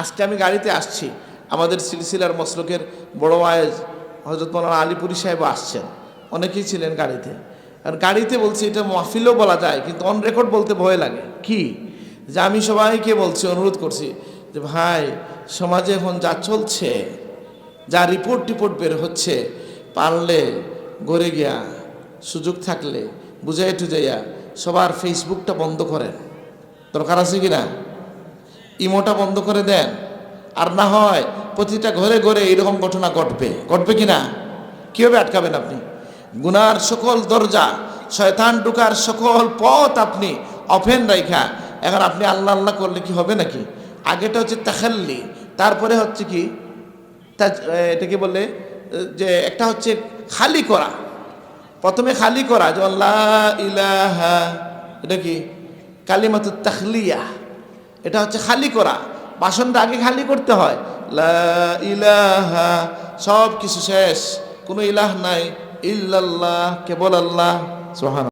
আজকে আমি গাড়িতে আসছি, আমাদের সিলসিলার মসলকের বড় ওয়াইজ হযরত মাওলানা আলীপুরি সাহেব আসছেন, অনেকেই ছিলেন গাড়িতে। আর গাড়িতে বলছি, এটা মাহফিলও বলা যায়, কিন্তু অন রেকর্ড বলতে ভয় লাগে। কি যে আমি সবাইকে বলছি, অনুরোধ করছি যে ভাই, সমাজে এখন যা চলছে, যা রিপোর্ট বের হচ্ছে, পারলে ঘরে গিয়া সুযোগ থাকলে বুঝাই টুজাইয়া সবার ফেসবুকটা বন্ধ করেন, দরকার আছে কিনা, ইমোটা বন্ধ করে দেন। আর না হয় প্রতিটা ঘরে ঘরে এরকম ঘটনা ঘটবে কিনা, কীভাবে আটকাবেন আপনি? গুনার সকল দরজা, শয়তান ঢুকার সকল পথ আপনি ওপেন রাইখা এখন আপনি আল্লাহ আল্লাহ করলে কি হবে নাকি? আগেটা হচ্ছে তাখাল্লি, তারপরে হচ্ছে কি, এটাকে বলে যে একটা হচ্ছে খালি করা। প্রথমে খালি করা, যেমন লা ইলাহা, এটা কি কালিমাতুত তাখলিয়া, এটা হচ্ছে খালি করা। বাসনটা আগে খালি করতে হয়, লা ইলাহা, সব কিছু শেষ, কোনো ইলাহ নাই, ইল্লাল্লাহ, কেবল আল্লাহ, সুবহানাল্লাহ।